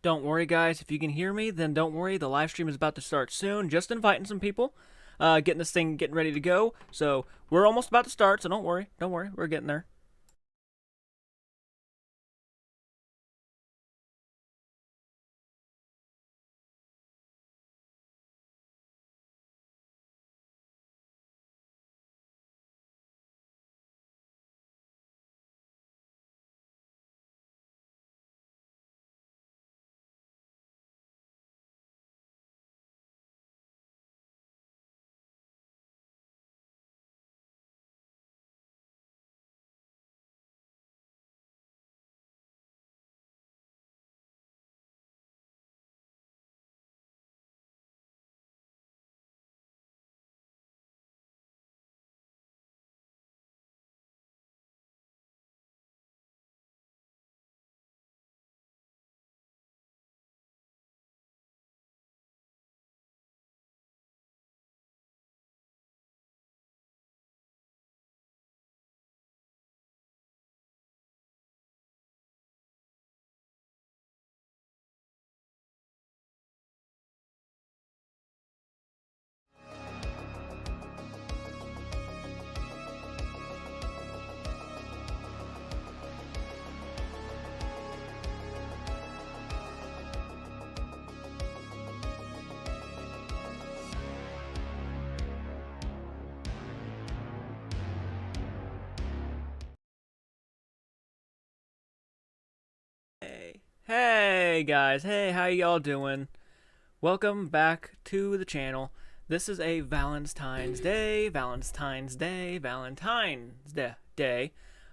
Don't worry, guys. If you can hear me, then don't worry. The live stream is about to start soon. Just inviting some people, getting ready to go. So we're almost about to start. So don't worry. Don't worry. We're getting there. Hey guys. Hey, how y'all doing? Welcome back to the channel. This is a Valentine's Day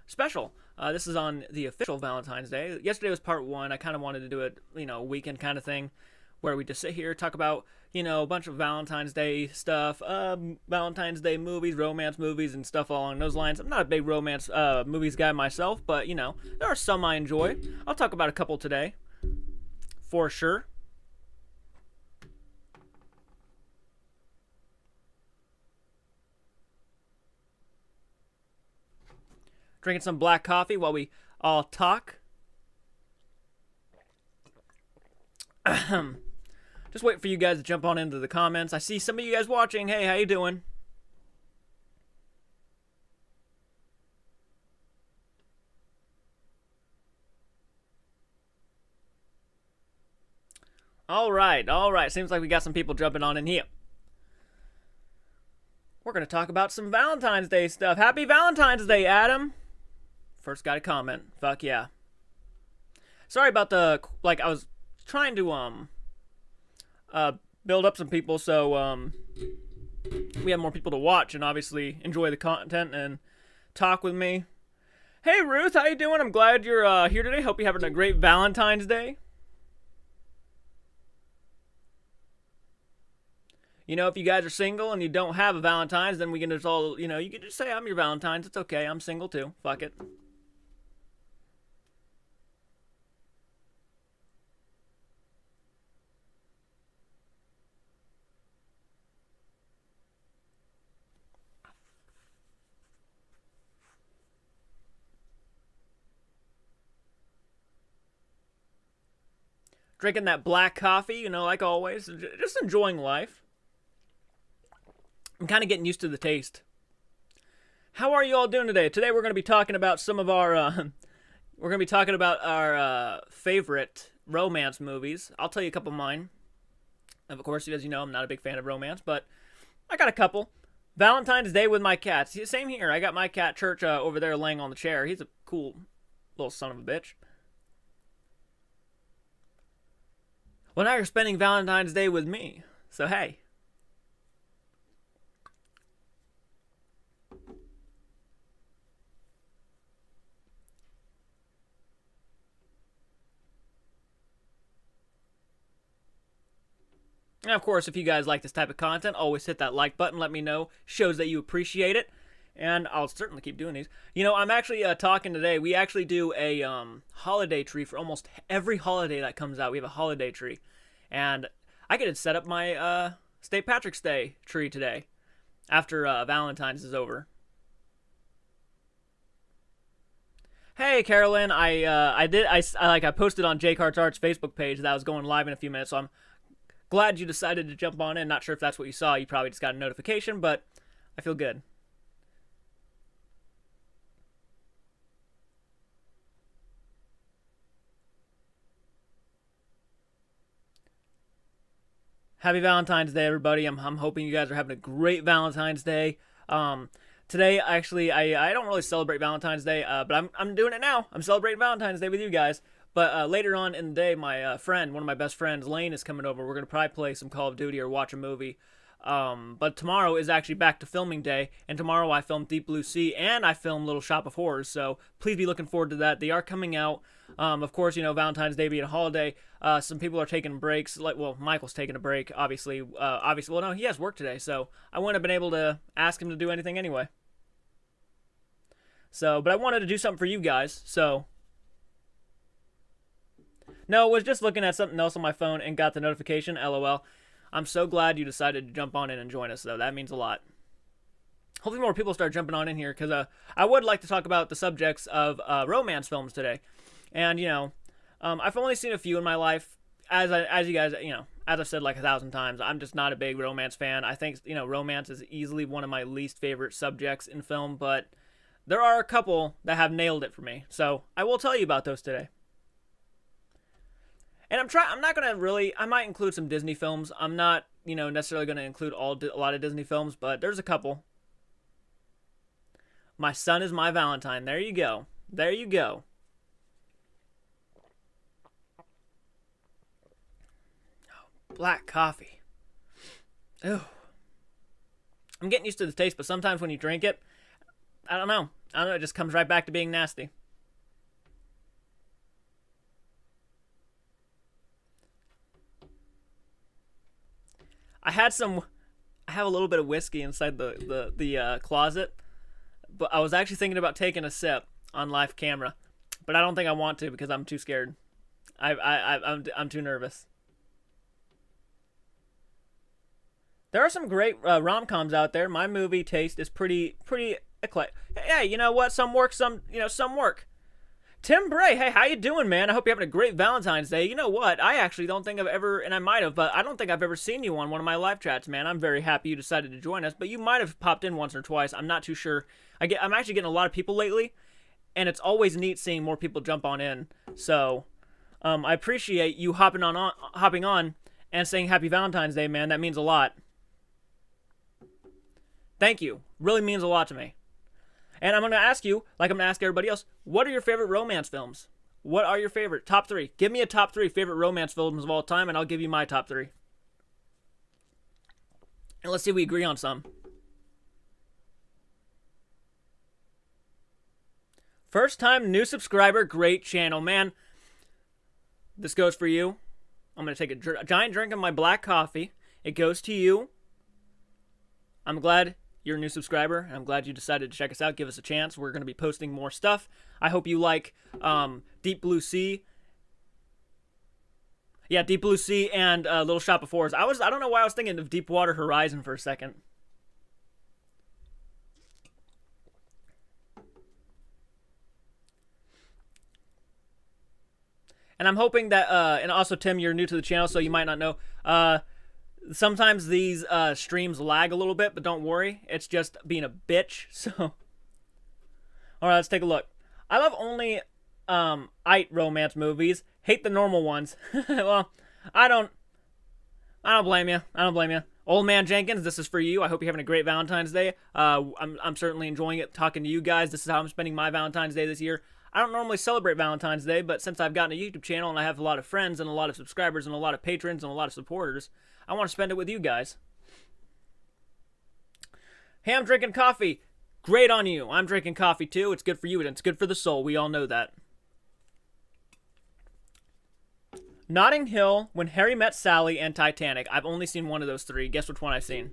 special. This is on the official Valentine's Day. Yesterday was part one. I kind of wanted to do it, weekend kind of thing, where we just sit here, talk about, a bunch of Valentine's Day stuff, Valentine's Day movies, romance movies, and stuff along those lines. I'm not a big romance movies guy myself, but, there are some I enjoy. I'll talk about a couple today, for sure. Drinking some black coffee while we all talk. Just wait for you guys to jump on into the comments. I see some of you guys watching. Hey, how you doing? All right. Seems like we got some people jumping on in here. We're going to talk about some Valentine's Day stuff. Happy Valentine's Day, Adam. First got a comment. Fuck yeah. Sorry about I was trying to, build up some people so, we have more people to watch and obviously enjoy the content and talk with me. Hey, Ruth, how you doing? I'm glad you're, here today. Hope you're having a great Valentine's Day. If you guys are single and you don't have a Valentine's, then we can just all, you can just say I'm your Valentine's. It's okay. I'm single too. Fuck it. Drinking that black coffee, like always. Just enjoying life. I'm kind of getting used to the taste. How are you all doing today? Today we're going to be talking about some of our, we're going to be talking about our favorite romance movies. I'll tell you a couple of mine. Of course, as you know, I'm not a big fan of romance, but I got a couple. Valentine's Day with my cats. Same here. I got my cat Church over there laying on the chair. He's a cool little son of a bitch. Well, now you're spending Valentine's Day with me. So, hey. And of course, if you guys like this type of content, always hit that like button. Let me know. Shows that you appreciate it. And I'll certainly keep doing these. I'm actually talking today. We actually do a holiday tree for almost every holiday that comes out. We have a holiday tree. And I get to set up my St. Patrick's Day tree today after Valentine's is over. Hey, Carolyn, I posted on JCARTS Arts Facebook page that I was going live in a few minutes, so I'm glad you decided to jump on in. Not sure if that's what you saw. You probably just got a notification, but I feel good. Happy Valentine's Day, everybody. I'm hoping you guys are having a great Valentine's Day. Today, actually, I don't really celebrate Valentine's Day, but I'm doing it now. I'm celebrating Valentine's Day with you guys. But later on in the day, my friend, one of my best friends, Lane, is coming over. We're going to probably play some Call of Duty or watch a movie. But tomorrow is actually back to filming day, and tomorrow I film Deep Blue Sea and I film Little Shop of Horrors, so please be looking forward to that. They are coming out. Of course, you know, Valentine's Day being a holiday, some people are taking breaks. Well, Michael's taking a break, obviously. Well, no, he has work today, so I wouldn't have been able to ask him to do anything anyway. So, but I wanted to do something for you guys, so. No, was just looking at something else on my phone and got the notification, LOL. I'm so glad you decided to jump on in and join us, though. That means a lot. Hopefully more people start jumping on in here, because I would like to talk about the subjects of romance films today. And, you know, I've only seen a few in my life. As you guys, you know, as I've said like 1,000 times, I'm just not a big romance fan. I think, you know, romance is easily one of my least favorite subjects in film, but there are a couple that have nailed it for me. So I will tell you about those today. And I'm not going to really, I might include some Disney films. I'm not, you know, necessarily going to include a lot of Disney films, but there's a couple. My Son is My Valentine. There you go. There you go. Oh, black coffee. Ew. I'm getting used to the taste, but sometimes when you drink it, I don't know. It just comes right back to being nasty. I have a little bit of whiskey inside the closet, but I was actually thinking about taking a sip on live camera, but I don't think I want to because I'm too scared. I'm too nervous. There are some great rom-coms out there. My movie taste is pretty eclectic. Hey, you know what? Some work, some work. Tim Bray, hey, how you doing, man? I hope you're having a great Valentine's Day. You know what? I actually don't think I've ever, and I might have, but I don't think I've ever seen you on one of my live chats, man. I'm very happy you decided to join us, but you might have popped in once or twice. I'm not too sure. I'm actually getting a lot of people lately, and it's always neat seeing more people jump on in. So, I appreciate you hopping on and saying Happy Valentine's Day, man. That means a lot. Thank you. Really means a lot to me. And I'm going to ask you, like I'm going to ask everybody else, what are your favorite romance films? What are your favorite? Top 3. Give me a top 3 favorite romance films of all time, and I'll give you my top 3. And let's see if we agree on some. First time new subscriber, great channel. Man, this goes for you. I'm going to take a giant drink of my black coffee. It goes to you. I'm glad you're a new subscriber. I'm glad you decided to check us out. Give us a chance. We're going to be posting more stuff. I hope you like Deep Blue Sea. Yeah, Deep Blue Sea and Little Shop of Horrors. I don't know why I was thinking of Deepwater Horizon for a second. And I'm hoping that, and also Tim, you're new to the channel, so you might not know. Sometimes these streams lag a little bit, but don't worry. It's just being a bitch. So, all right, let's take a look. I love only romance movies. Hate the normal ones. Well, I don't blame you. I don't blame you. Old Man Jenkins, this is for you. I hope you're having a great Valentine's Day. I'm certainly enjoying it talking to you guys. This is how I'm spending my Valentine's Day this year. I don't normally celebrate Valentine's Day, but since I've gotten a YouTube channel and I have a lot of friends and a lot of subscribers and a lot of patrons and a lot of supporters, I want to spend it with you guys. Hey, I'm drinking coffee. Great on you. I'm drinking coffee too. It's good for you and it's good for the soul. We all know that. Notting Hill, When Harry Met Sally, and Titanic. I've only seen one of those 3. Guess which one I've seen.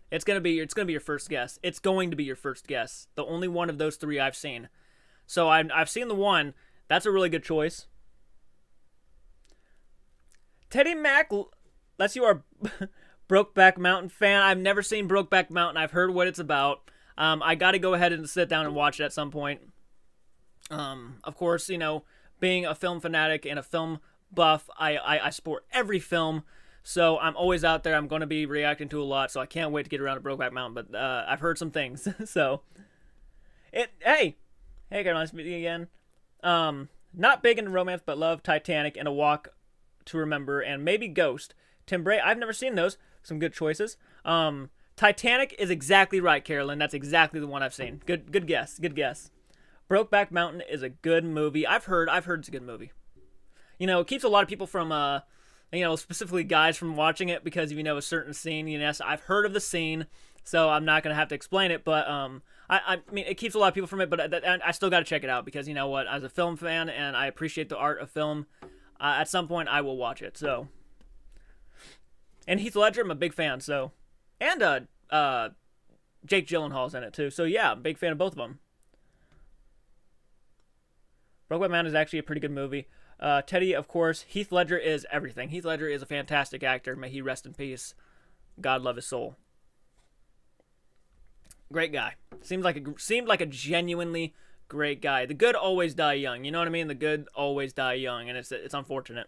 It's gonna be your first guess. It's going to be your first guess. The only one of those 3 I've seen. So I've seen the one. That's a really good choice. Teddy Mack, unless you are Brokeback Mountain fan. I've never seen Brokeback Mountain. I've heard what it's about. I got to go ahead and sit down and watch it at some point. Of course, being a film fanatic and a film buff, I support every film. So I'm always out there. I'm going to be reacting to a lot. So I can't wait to get around to Brokeback Mountain. But I've heard some things. So hey, guys, nice to meet you again. Not big into romance, but love Titanic and A Walk to Remember and maybe Ghost. Tim Bray, I've never seen those. Some good choices. Titanic is exactly right, Carolyn. That's exactly the one I've seen. Good guess. Good guess. Brokeback Mountain is a good movie. I've heard it's a good movie. It keeps a lot of people from specifically guys from watching it because a certain scene. Yes, I've heard of the scene, so I'm not gonna have to explain it. But I mean, it keeps a lot of people from it. But I still got to check it out because you know what? As a film fan, and I appreciate the art of film. At some point, I will watch it. So, and Heath Ledger, I'm a big fan. So, and Jake Gyllenhaal's in it too. So yeah, I'm a big fan of both of them. Brokeback Mountain is actually a pretty good movie. Teddy, of course. Heath Ledger is everything. Heath Ledger is a fantastic actor. May he rest in peace. God love his soul. Great guy. Seemed like a genuinely great guy. The good always die young. You know what I mean? The good always die young, and it's unfortunate.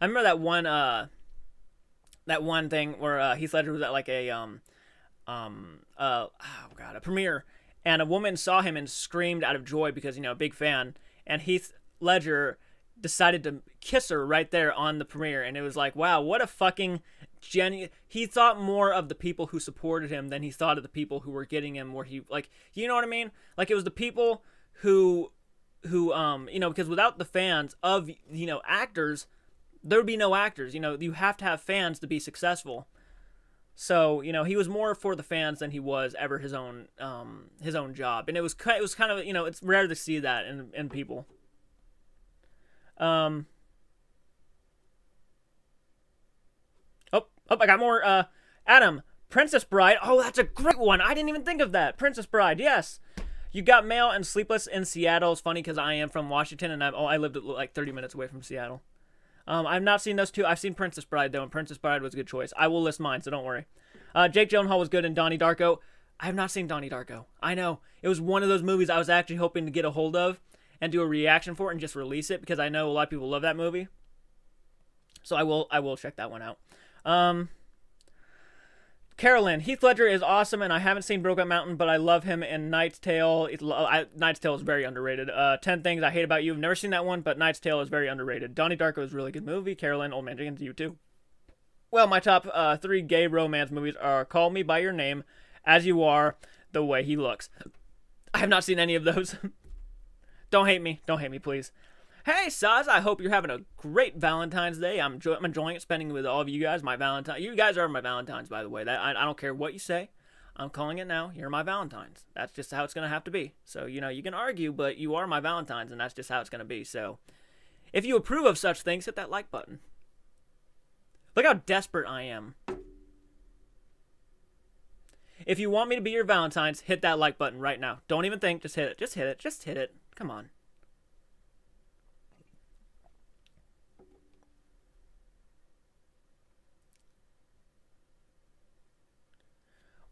I remember that one thing where Heath Ledger was at like a premiere, and a woman saw him and screamed out of joy because big fan, and Heath Ledger decided to kiss her right there on the premiere, and it was like, wow, what a fucking he thought more of the people who supported him than he thought of the people who were getting him where he, like, you know what I mean? Like, it was the people who because without the fans of actors, there would be no actors. You have to have fans to be successful. So he was more for the fans than he was ever his own job, and it was kind of it's rare to see that in people. I got more. Adam, Princess Bride. Oh, that's a great one. I didn't even think of that. Princess Bride. Yes. You Got Mail and Sleepless in Seattle. It's funny because I am from Washington, and I lived like 30 minutes away from Seattle. I've not seen those two. I've seen Princess Bride, though, and Princess Bride was a good choice. I will list mine, so don't worry. Jake Gyllenhaal was good in Donnie Darko. I have not seen Donnie Darko. I know. It was one of those movies I was actually hoping to get a hold of and do a reaction for it and just release it because I know a lot of people love that movie. So I will check that one out. Carolyn, Heath Ledger is awesome, and I haven't seen Brokeback Mountain, but I love him in Knight's Tale. Knight's Tale is very underrated. 10 Things I Hate About You. I've never seen that one, but Knight's Tale is very underrated. Donnie Darko is a really good movie. Carolyn, Old Man Jenkins, you too. Well, my top 3 gay romance movies are Call Me By Your Name, As You Are, The Way He Looks. I have not seen any of those. Don't hate me, please. Hey, Saz, I hope you're having a great Valentine's Day. I'm enjoying it, spending it with all of you guys. You guys are my Valentines, by the way. I don't care what you say. I'm calling it now. You're my Valentines. That's just how it's going to have to be. So, you can argue, but you are my Valentines, and that's just how it's going to be. So, if you approve of such things, hit that like button. Look how desperate I am. If you want me to be your Valentines, hit that like button right now. Don't even think. Just hit it. Just hit it. Just hit it. Come on.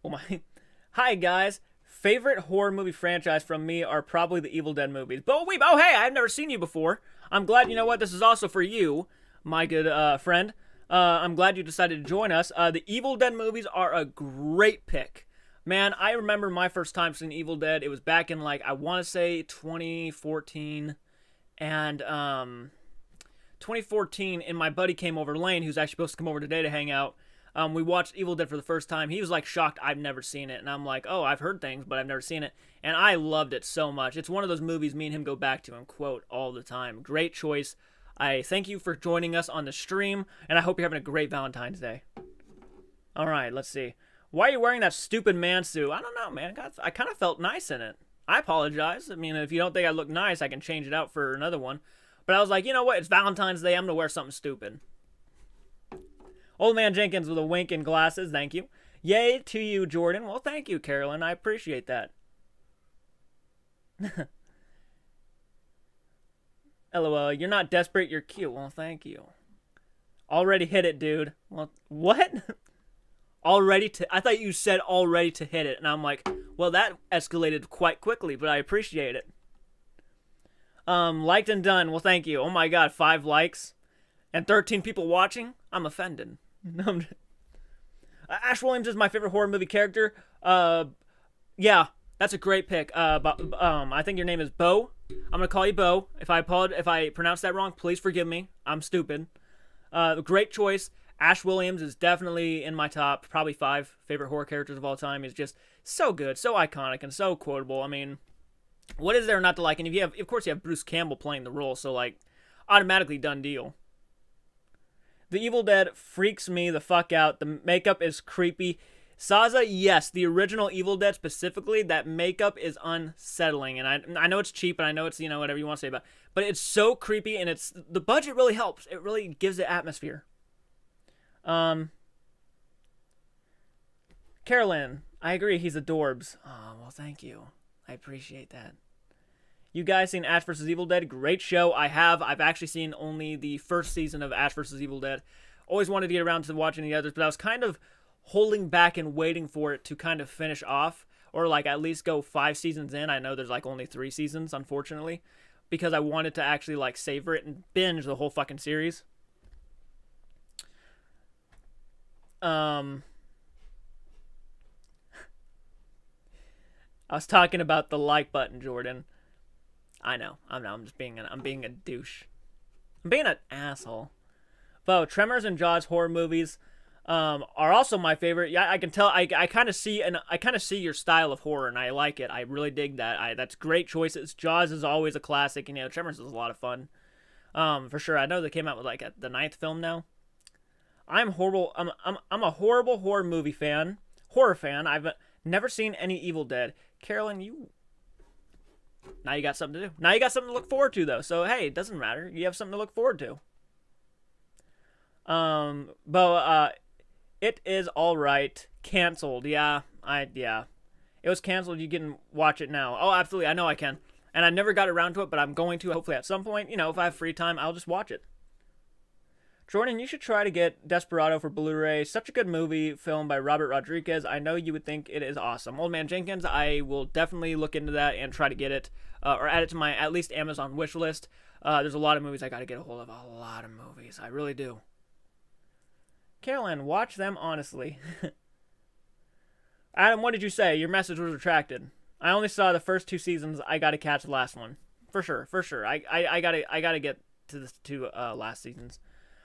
Oh my. Hi, guys. Favorite horror movie franchise from me are probably the Evil Dead movies. Oh, hey, I've never seen you before. I'm glad, you know what, this is also for you, my good friend. I'm glad you decided to join us. The Evil Dead movies are a great pick. Man, I remember my first time seeing Evil Dead. It was back in, like, I want to say 2014. And 2014, and my buddy came over, Lane, who's actually supposed to come over today to hang out. We watched Evil Dead for the first time. He was like shocked I've never seen it. And I'm like, oh, I've heard things, but I've never seen it. And I loved it so much. It's one of those movies me and him go back to and quote all the time. Great choice. I thank you for joining us on the stream, and I hope you're having a great Valentine's Day. All right, let's see. Why are you wearing that stupid man suit? I don't know, man. I kind of felt nice in it. I apologize. I mean, if you don't think I look nice, I can change it out for another one. But I was like, you know what? It's Valentine's Day. I'm going to wear something stupid. Old Man Jenkins with a wink and glasses. Thank you. Yay to you, Jordan. Well, thank you, Carolyn. I appreciate that. LOL. You're not desperate. You're cute. Well, thank you. Already hit it, dude. Well, what? I thought you said already to hit it, and I'm like, well, that escalated quite quickly, but I appreciate it. Liked and done. Well, thank you. Oh my god, 5 likes and 13 people watching. I'm offended. Ash Williams is my favorite horror movie character. Yeah, that's a great pick. I think your name is Bo. I'm gonna call you Bo. If I pronounce that wrong, please forgive me. I'm stupid. Great choice. Ash Williams is definitely in my top, probably 5 favorite horror characters of all time. He's just so good, so iconic, and so quotable. I mean, what is there not to like? And of course, you have Bruce Campbell playing the role, so like, automatically done deal. The Evil Dead freaks me the fuck out. The makeup is creepy. Saza, yes, the original Evil Dead specifically, that makeup is unsettling. And I know it's cheap, and I know it's, whatever you want to say about it, but it's so creepy, and the budget really helps. It really gives it atmosphere. Carolyn, I agree, he's adorbs. Oh, well, thank you. I appreciate that. You guys seen Ash vs. Evil Dead? Great show. I have. I've actually seen only the first season of Ash vs. Evil Dead. Always wanted to get around to watching the others, but I was kind of holding back and waiting for it to kind of finish off, or like at least go 5 seasons in. I know there's like only 3 seasons, unfortunately, because I wanted to actually like savor it and binge the whole fucking series. I was talking about the like button, Jordan. I know. I'm being a douche. I'm being an asshole. But Tremors and Jaws horror movies are also my favorite. Yeah, I can tell. I kind of see your style of horror, and I like it. I really dig that. That's great choices. Jaws is always a classic, and Tremors is a lot of fun. For sure. I know they came out with like the 9th film now. I'm horrible. I'm a horrible horror movie fan. Horror fan. I've never seen any Evil Dead. Carolyn, now you got something to do. Now you got something to look forward to, though. So hey, it doesn't matter. You have something to look forward to. But it is all right. Canceled. Yeah. It was canceled. You can watch it now. Oh, absolutely. I know I can. And I never got around to it, but I'm going to. Hopefully, at some point. If I have free time, I'll just watch it. Jordan, you should try to get Desperado for Blu-ray. Such a good movie, film by Robert Rodriguez. I know you would think it is awesome. Old Man Jenkins, I will definitely look into that and try to get it, or add it to my, at least, Amazon wish list. There's a lot of movies I got to get a hold of. A lot of movies. I really do. Carolyn, watch them honestly. Adam, what did you say? Your message was retracted. I only saw the first 2 seasons. I got to catch the last one. For sure. I gotta get to the 2 last seasons.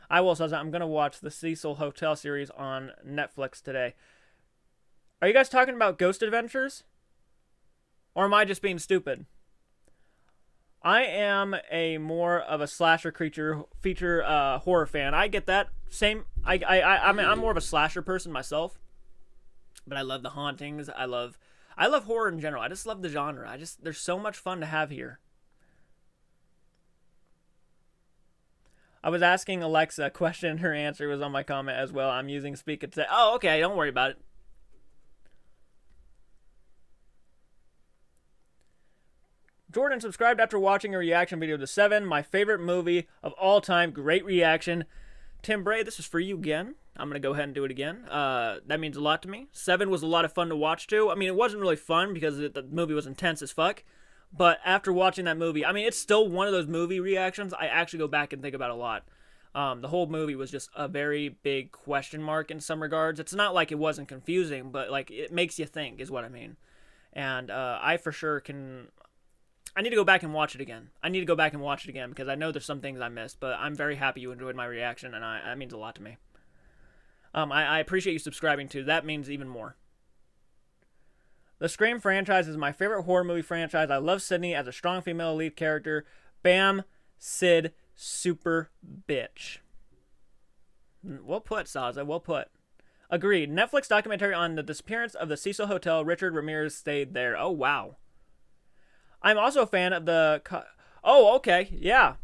I will say I'm going to watch the Cecil Hotel series on Netflix today. Are you guys talking about Ghost Adventures? Or am I just being stupid? I am a more of a slasher feature horror fan. I get that. I'm more of a slasher person myself. But I love the hauntings. I love horror in general. I just love the genre. There's so much fun to have here. I was asking Alexa a question, and her answer was on my comment as well. I'm using Speak and Say. Oh, okay, don't worry about it. Jordan subscribed after watching a reaction video to 7, my favorite movie of all time. Great reaction. Tim Bray, this is for you again. I'm going to go ahead and do it again. That means a lot to me. 7 was a lot of fun to watch, too. I mean, it wasn't really fun because the movie was intense as fuck. But after watching that movie, I mean, it's still one of those movie reactions I actually go back and think about a lot. The whole movie was just a very big question mark in some regards. It's not like it wasn't confusing, but like it makes you think is what I mean. And I for sure can... I need to go back and watch it again. Because I know there's some things I missed, but I'm very happy you enjoyed my reaction, and that means a lot to me. I appreciate you subscribing too. That means even more. The Scream franchise is my favorite horror movie franchise. I love Sydney as a strong female lead character. Bam, Sid, super bitch. Well put, Saza. Well put. Agreed. Netflix documentary on the disappearance of the Cecil Hotel. Richard Ramirez stayed there. Oh, wow. I'm also a fan of the... Oh, okay. Yeah.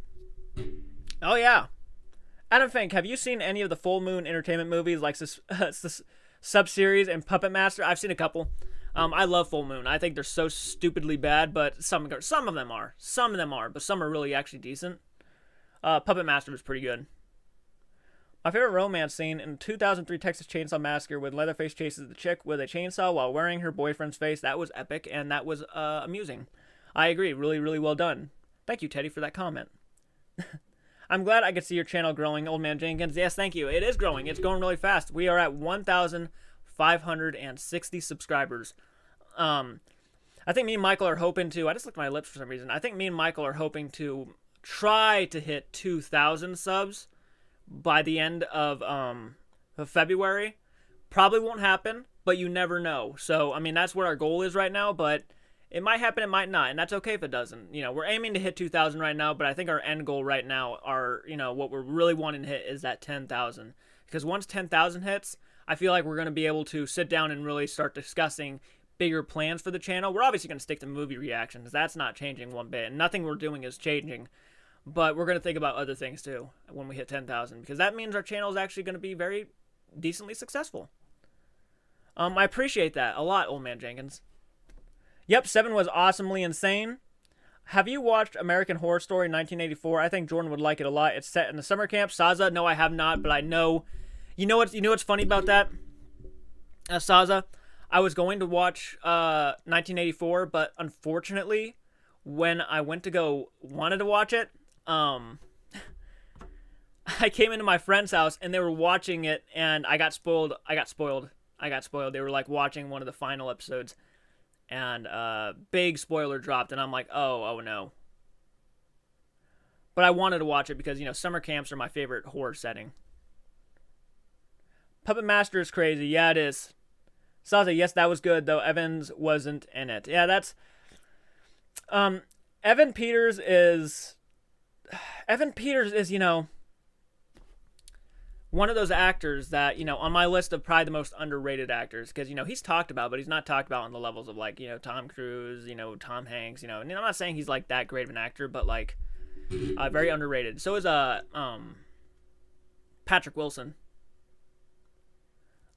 Oh, yeah. Adam Fink, have you seen any of the Full Moon Entertainment movies like Sub-Series and Puppet Master? I've seen a couple. I love Full Moon. I think they're so stupidly bad, but some of them are. Some of them are, but some are really actually decent. Puppet Master was pretty good. My favorite romance scene in 2003 Texas Chainsaw Massacre when Leatherface chases the chick with a chainsaw while wearing her boyfriend's face. That was epic, and that was amusing. I agree. Really, really well done. Thank you, Teddy, for that comment. I'm glad I could see your channel growing, Old Man Jenkins. Yes, thank you. It is growing. It's going really fast. We are at 1,560 subscribers. I think me and Michael are hoping to... I just licked my lips for some reason. I think me and Michael are hoping to try to hit 2,000 subs by the end of February. Probably won't happen, but you never know. So, I mean, that's where our goal is right now, but it might happen, it might not, and that's okay if it doesn't. You know, we're aiming to hit 2,000 right now, but I think our end goal right now what we're really wanting to hit is that 10,000. Because once 10,000 hits, I feel like we're going to be able to sit down and really start discussing bigger plans for the channel. We're obviously going to stick to movie reactions. That's not changing one bit, and nothing we're doing is changing. But we're going to think about other things, too, when we hit 10,000. Because that means our channel is actually going to be very decently successful. I appreciate that a lot, Old Man Jenkins. Yep, 7 was awesomely insane. Have you watched American Horror Story 1984? I think Jordan would like it a lot. It's set in the summer camp. Saza, no, I have not, but I know. You know what's funny about that? Saza, I was going to watch 1984, but unfortunately, when I wanted to watch it, I came into my friend's house and they were watching it, and I got spoiled. They were like watching one of the final episodes, and big spoiler dropped, and I'm like, oh no. But I wanted to watch it because, summer camps are my favorite horror setting. Puppet Master is crazy. Yeah, it is. Saza, yes, that was good, though Evans wasn't in it. Yeah, that's... Evan Peters is, one of those actors that, on my list of probably the most underrated actors, because, he's talked about, but he's not talked about on the levels of, like, Tom Cruise, Tom Hanks, and I'm not saying he's, like, that great of an actor, but, like, very underrated. So is, Patrick Wilson.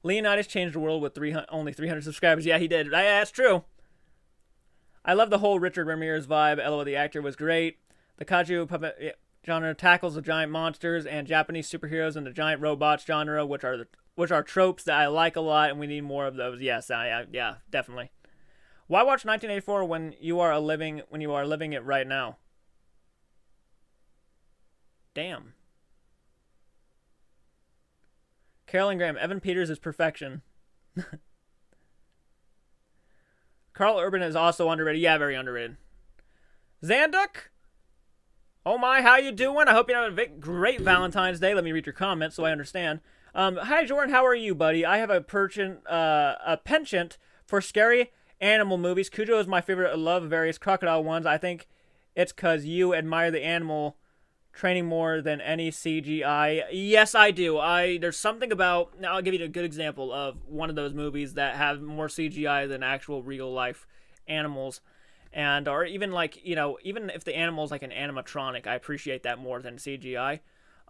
Leonidas changed the world with only 300 subscribers. Yeah, he did. That's true. I love the whole Richard Ramirez vibe. LOL, the actor was great. The kaiju puppet genre tackles the giant monsters and Japanese superheroes in the giant robots genre, which are tropes that I like a lot, and we need more of those. Yes, yeah, definitely. Why watch 1984 when you are living it right now? Damn. Carolyn Graham, Evan Peters is perfection. Carl Urban is also underrated. Yeah, very underrated. Zanduk? Oh my, how you doing? I hope you're having a great Valentine's Day. Let me read your comments so I understand. Hi, Jordan. How are you, buddy? I have a penchant for scary animal movies. Cujo is my favorite. I love various crocodile ones. I think it's because you admire the animal training more than any CGI. Yes, I do. There's something about... Now, I'll give you a good example of one of those movies that have more CGI than actual real-life animals. And, or even, like, even if the animal's like an animatronic, I appreciate that more than CGI.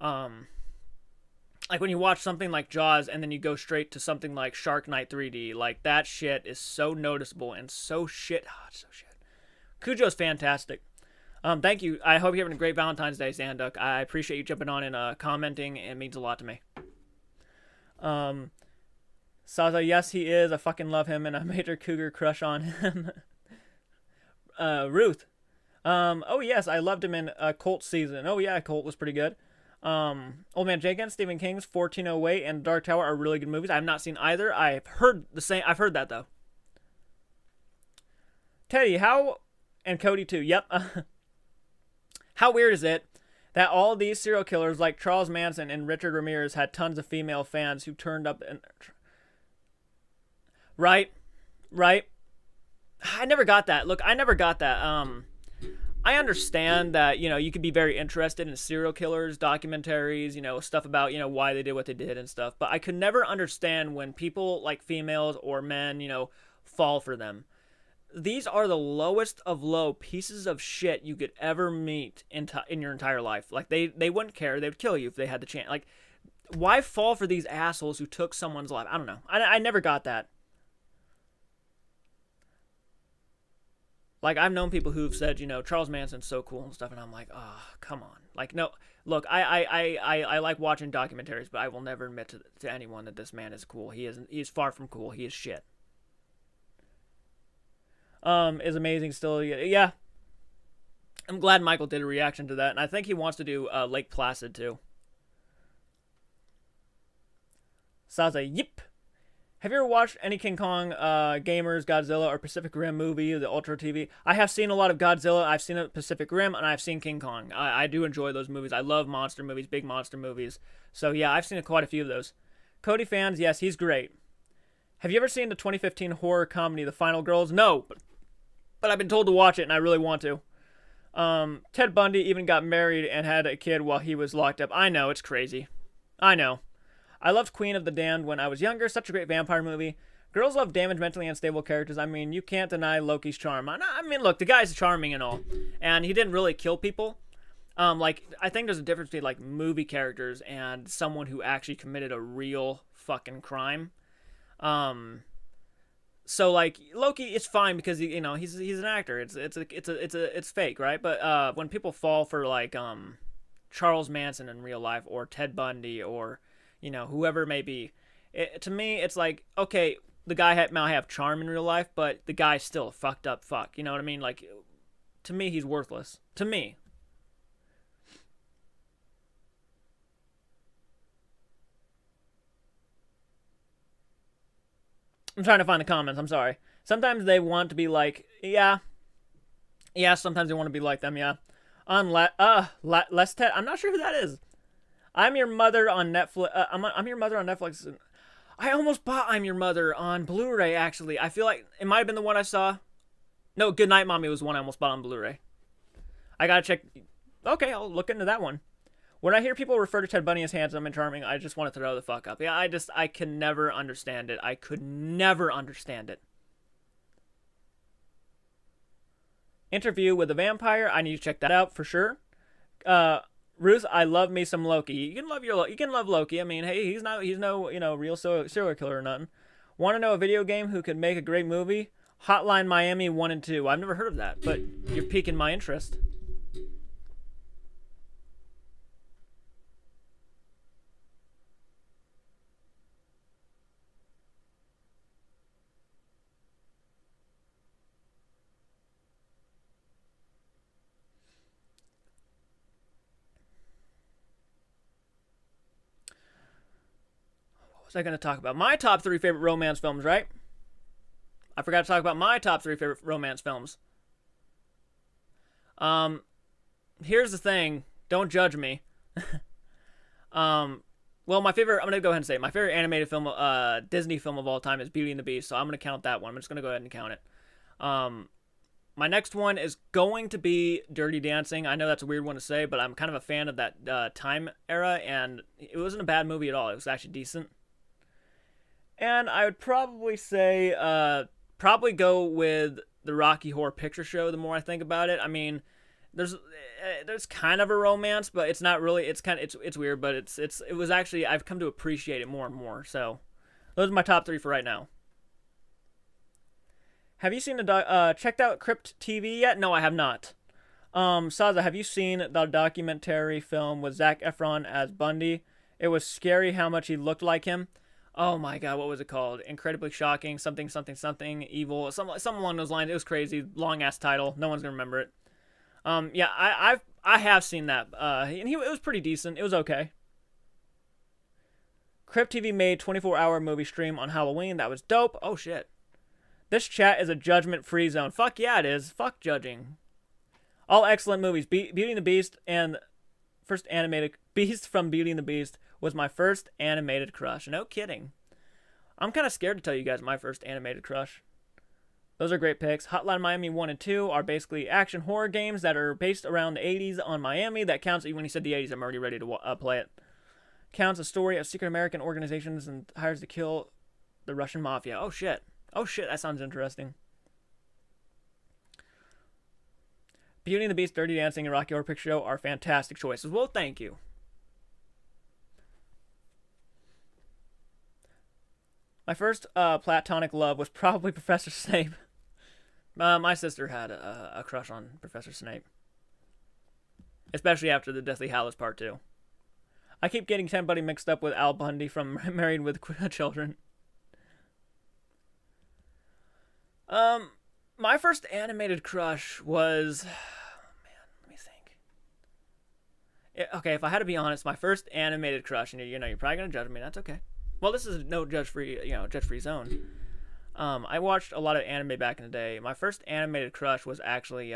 Like, when you watch something like Jaws and then you go straight to something like Shark Night 3D, like, that shit is so noticeable and so shit. Oh, it's so shit. Cujo's fantastic. Thank you. I hope you're having a great Valentine's Day, Zanduk. I appreciate you jumping on and commenting. It means a lot to me. Saza, yes, he is. I fucking love him, and a major cougar crush on him. Ruth. Oh, yes, I loved him in Colt season. Oh, yeah, Colt was pretty good. Old Man Jenkins, Stephen King's 1408 and Dark Tower are really good movies. I have not seen either. I've heard that, though. Teddy, and Cody, too. Yep. How weird is it that all these serial killers like Charles Manson and Richard Ramirez had tons of female fans who turned up and... Right. I never got that. Look, I never got that. I understand that, you could be very interested in serial killers, documentaries, stuff about, why they did what they did and stuff. But I could never understand when people like females or men, fall for them. These are the lowest of low pieces of shit you could ever meet in your entire life. Like, they wouldn't care. They would kill you if they had the chance. Like, why fall for these assholes who took someone's life? I don't know. I never got that. Like, I've known people who've said, Charles Manson's so cool and stuff, and I'm like, oh, come on. Like, no, look, I like watching documentaries, but I will never admit to anyone that this man is cool. He's far from cool. He is shit. Is amazing still. Yeah. I'm glad Michael did a reaction to that, and I think he wants to do Lake Placid too. Saza, yip. Have you ever watched any King Kong, Gamers, Godzilla, or Pacific Rim movie, the Ultra TV? I have seen a lot of Godzilla, I've seen Pacific Rim, and I've seen King Kong. I do enjoy those movies. I love monster movies, big monster movies. So yeah, I've seen quite a few of those. Cody fans, yes, he's great. Have you ever seen the 2015 horror comedy, The Final Girls? No, but I've been told to watch it, and I really want to. Ted Bundy even got married and had a kid while he was locked up. I know, it's crazy. I know. I loved Queen of the Damned when I was younger. Such a great vampire movie. Girls love damaged, mentally unstable characters. I mean, you can't deny Loki's charm. I mean, look, the guy's charming and all. And he didn't really kill people. I think there's a difference between, like, movie characters and someone who actually committed a real fucking crime. So, like, Loki, it's fine because he's an actor. It's fake, right? But when people fall for, like, Charles Manson in real life, or Ted Bundy, or whoever it may be, to me, it's like, okay, the guy might have charm in real life, but the guy's still a fucked up fuck. You know what I mean? Like, to me, he's worthless. To me. I'm trying to find the comments. I'm sorry. Sometimes they want to be like, yeah. Yeah, sometimes they want to be like them, yeah. Lestat. I'm not sure who that is. I'm Your Mother on Netflix. I'm Your Mother on Netflix. I almost bought I'm Your Mother on Blu-ray, actually. I feel like it might have been the one I saw. No, Goodnight Mommy was one I almost bought on Blu-ray. I gotta check. Okay, I'll look into that one. When I hear people refer to Ted Bundy as handsome and charming, I just want to throw the fuck up. Yeah, I can never understand it. I could never understand it. Interview with a Vampire. I need to check that out for sure. Ruth, I love me some Loki. You can love Loki. I mean, hey, he's no real serial killer or nothing. Want to know a video game who could make a great movie? Hotline Miami 1 and 2. I've never heard of that, but you're piquing my interest. What was I going to talk about? My top 3 favorite romance films, right? I forgot to talk about my top 3 favorite romance films. Here's the thing. Don't judge me. Well, my favorite, I'm going to go ahead and say it. My favorite animated film, Disney film of all time is Beauty and the Beast, so I'm going to count that one. I'm just going to go ahead and count it. My next one is going to be Dirty Dancing. I know that's a weird one to say, but I'm kind of a fan of that time era, and it wasn't a bad movie at all. It was actually decent. And I would probably say, probably go with the Rocky Horror Picture Show. The more I think about it, I mean, there's kind of a romance, but it's not really. It's weird, but it was actually, I've come to appreciate it more and more. So those are my top 3 for right now. Have you seen checked out Crypt TV yet? No, I have not. Saza, have you seen the documentary film with Zac Efron as Bundy? It was scary how much he looked like him. Oh my god, what was it called? Incredibly Shocking, something, evil, something along those lines. It was crazy, long ass title. No one's gonna remember it. Yeah, I have seen that. And it was pretty decent. It was okay. Crypt TV made 24-hour movie stream on Halloween. That was dope. Oh shit. This chat is a judgment-free zone. Fuck yeah, it is. Fuck judging. All excellent movies. Beauty and the Beast and first animated Beast from Beauty and the Beast was my first animated crush. No kidding. I'm kind of scared to tell you guys my first animated crush. Those are great picks. Hotline Miami 1 and 2 are basically action horror games that are based around the 80s on Miami. That counts. When he said the 80s, I'm already ready to play it. Counts a story of secret American organizations and hires to kill the Russian mafia. Oh shit. Oh shit, that sounds interesting. Beauty and the Beast, Dirty Dancing, and Rocky Horror Picture Show are fantastic choices. Well, thank you. My first platonic love was probably Professor Snape. My sister had a crush on Professor Snape, especially after the Deathly Hallows Part 2. I keep getting Ted Bundy mixed up with Al Bundy from Married with Children. My first animated crush was... man, let me think. Okay, if I had to be honest, my first animated crush, and you're probably going to judge me, that's okay. Well, this is no judge-free zone. I watched a lot of anime back in the day. My first animated crush was actually,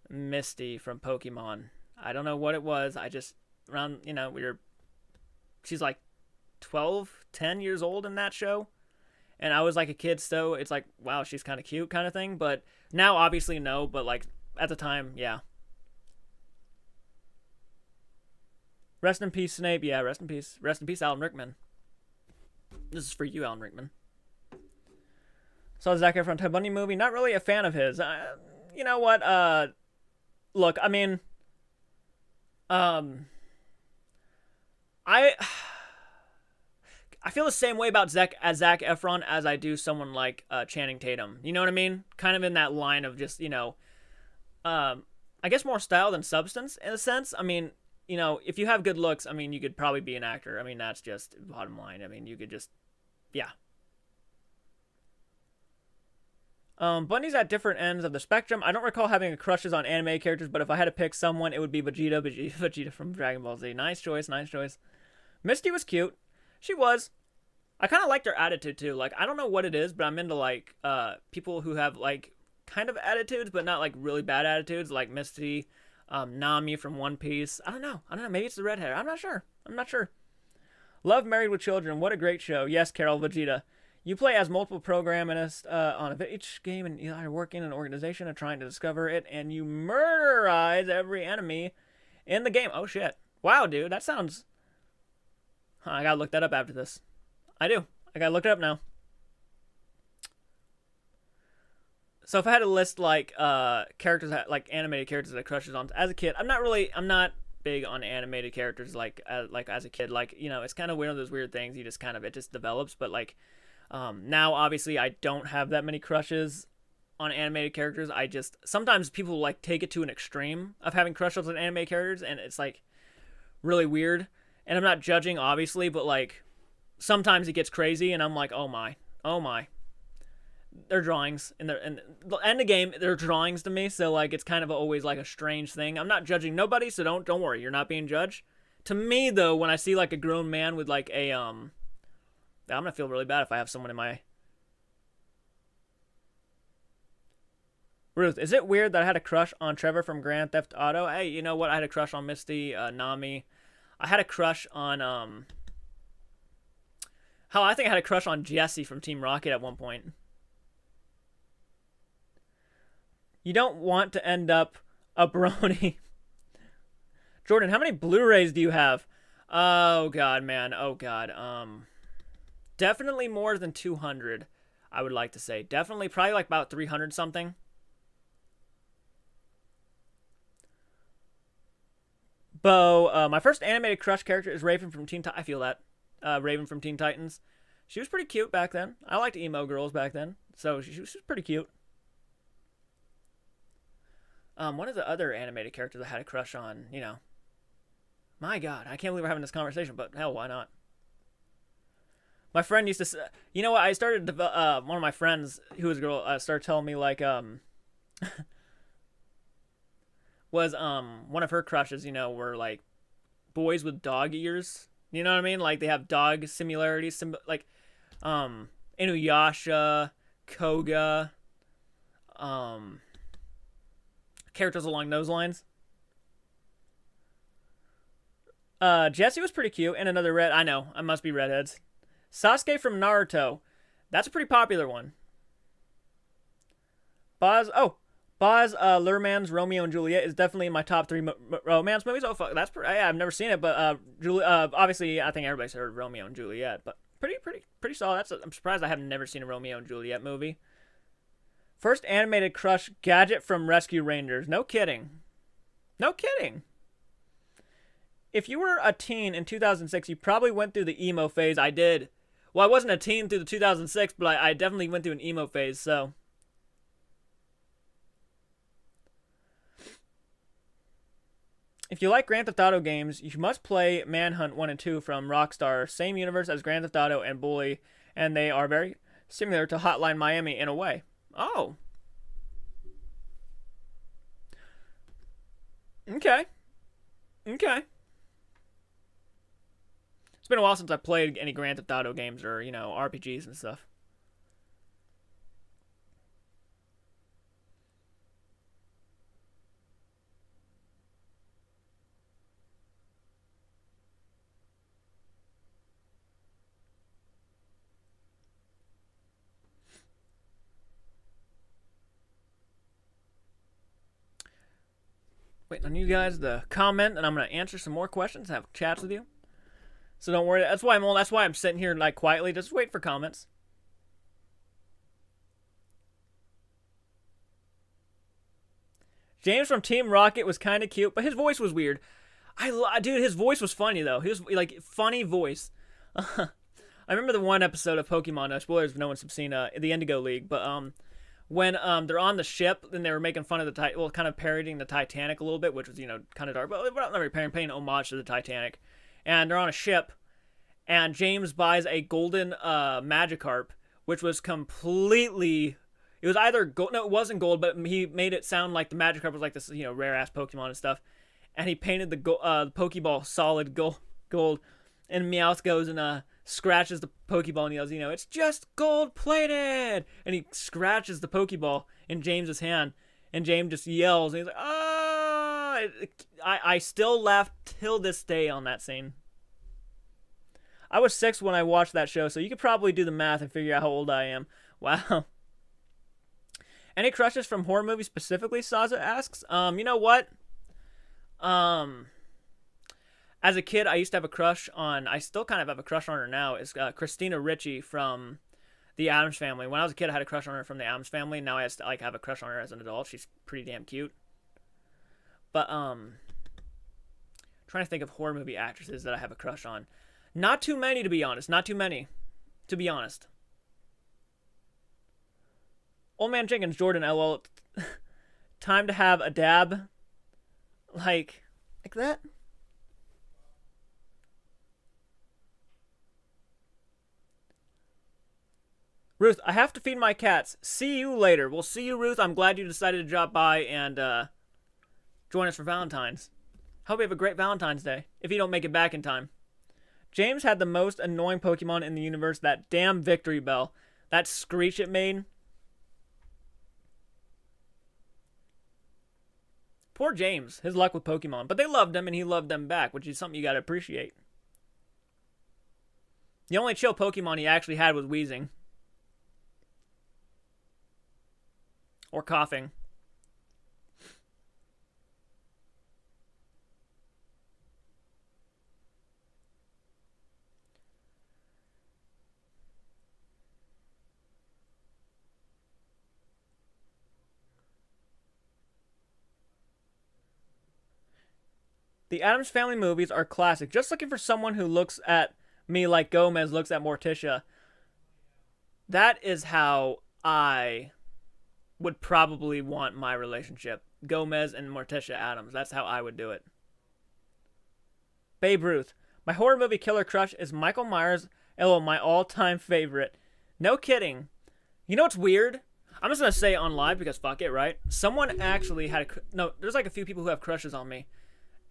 Misty from Pokemon. I don't know what it was. I just, she's like 10 years old in that show. And I was like a kid, so it's like, wow, she's kind of cute kind of thing. But now, obviously, no. But like at the time, yeah. Rest in peace, Snape. Yeah, rest in peace. Rest in peace, Alan Rickman. This is for you, Alan Rickman. Saw the Zac Efron Ted Bundy movie. Not really a fan of his. You know what? Look, I mean, I feel the same way about Zac Efron as I do someone like Channing Tatum. You know what I mean? Kind of in that line of just, I guess more style than substance in a sense. I mean, if you have good looks, I mean, you could probably be an actor. I mean, that's just bottom line. I mean, you could just, yeah. Bundy's at different ends of the spectrum. I don't recall having crushes on anime characters, but if I had to pick someone, it would be Vegeta from Dragon Ball Z. Nice choice. Misty was cute. She was. I kind of liked her attitude too. Like, I don't know what it is, but I'm into like people who have like kind of attitudes, but not like really bad attitudes, like Misty, Nami from One Piece. I don't know. Maybe it's the red hair. I'm not sure. Love Married with Children. What a great show. Yes, Carol, Vegeta. You play as multiple programists on each game, and you're working in an organization and trying to discover it, and you murderize every enemy in the game. Oh shit! Wow, dude, that sounds. I gotta look that up after this. I do. I gotta look it up now. So if I had to list like characters, like animated characters that I crushes on as a kid, I'm not big on animated characters like as a kid. Like, it's kind of one of those weird things. It just develops. But like now, obviously, I don't have that many crushes on animated characters. Sometimes people like take it to an extreme of having crushes on anime characters, and it's like really weird. And I'm not judging, obviously, but like sometimes it gets crazy, and I'm like, oh my, they're drawings, and the end of the game, they're drawings to me. So like it's kind of always like a strange thing. I'm not judging nobody, so don't worry, you're not being judged. To me though, when I see like a grown man with like a I'm gonna feel really bad if I have someone in my. Ruth, is it weird that I had a crush on Trevor from Grand Theft Auto? Hey, you know what? I had a crush on Misty, Nami. I had a crush on I think I had a crush on Jesse from Team Rocket at one point. You don't want to end up a brony. Jordan, how many Blu-rays do you have? Oh god, man. Oh god. Definitely more than 200, I would like to say. Definitely probably like about 300 something. Bo, my first animated crush character is Raven from Teen Titans. I feel that. Raven from Teen Titans. She was pretty cute back then. I liked emo girls back then. So she was pretty cute. One of the other animated characters I had a crush on, My god, I can't believe we're having this conversation, but hell, why not? My friend used to... You know what? I started... one of my friends, who was a girl, started telling me, like, was one of her crushes, were like boys with dog ears. You know what I mean? Like they have dog similarities, like Inuyasha, Koga, characters along those lines. Jessie was pretty cute, and another red. I know, I must be redheads. Sasuke from Naruto, that's a pretty popular one. Baz Luhrmann's Romeo and Juliet is definitely in my top 3 romance movies. Oh fuck, that's yeah, I've never seen it, but obviously I think everybody's heard Romeo and Juliet, but pretty solid. I'm surprised I have never seen a Romeo and Juliet movie. First animated crush, Gadget from Rescue Rangers. No kidding. If you were a teen in 2006, you probably went through the emo phase. I did. Well, I wasn't a teen through the 2006, but I definitely went through an emo phase, so. If you like Grand Theft Auto games, you must play Manhunt 1 and 2 from Rockstar. Same universe as Grand Theft Auto and Bully, and they are very similar to Hotline Miami in a way. Oh. Okay. Okay. It's been a while since I played any Grand Theft Auto games or, RPGs and stuff. Waiting on you guys to comment, and I'm gonna answer some more questions, have chats with you. So don't worry. That's why I'm sitting here like quietly, just wait for comments. James from Team Rocket was kind of cute, but his voice was weird. Dude, his voice was funny though. He was like funny voice. I remember the one episode of Pokemon. Spoilers if no one's seen the Indigo League, but when they're on the ship and they were making fun of kind of parodying the Titanic a little bit, which was kind of dark, but not really paying homage to the Titanic. And they're on a ship, and James buys a golden Magikarp, which was completely. It was either gold. No, it wasn't gold, but he made it sound like the Magikarp was like this, rare ass Pokemon and stuff. And he painted the Pokeball solid gold, and Meowth goes and scratches the Pokeball and yells, it's just gold plated. And he scratches the Pokeball in James's hand, and James just yells, and he's like, "Ah!" I still laugh till this day on that scene. I was 6 when I watched that show, so you could probably do the math and figure out how old I am. Wow. Any crushes from horror movies specifically? Saza asks. You know what? As a kid, I used to have a crush on. I still kind of have a crush on her now. Is Christina Ricci from The Addams Family. When I was a kid, I had a crush on her from The Addams Family. Now I have a crush on her as an adult. She's pretty damn cute. But trying to think of horror movie actresses that I have a crush on. Not too many, to be honest. Not too many, to be honest. Old Man Jenkins, Jordan, LL. Time to have a dab. Like that? Ruth, I have to feed my cats. See you later. We'll see you, Ruth. I'm glad you decided to drop by and join us for Valentines. Hope you have a great Valentine's Day, if you don't make it back in time. James had the most annoying Pokemon in the universe, that damn Victory Bell. That screech it made. Poor James, his luck with Pokemon. But they loved him and he loved them back, which is something you gotta appreciate. The only chill Pokemon he actually had was wheezing. Or coughing. The Addams Family movies are classic. Just looking for someone who looks at me like Gomez looks at Morticia. That is how I would probably want my relationship. Gomez and Morticia Addams. That's how I would do it. Babe Ruth. My horror movie killer crush is Michael Myers. LOL, my all-time favorite. No kidding. You know what's weird? I'm just going to say it on live because fuck it, right? Someone actually had there's like a few people who have crushes on me.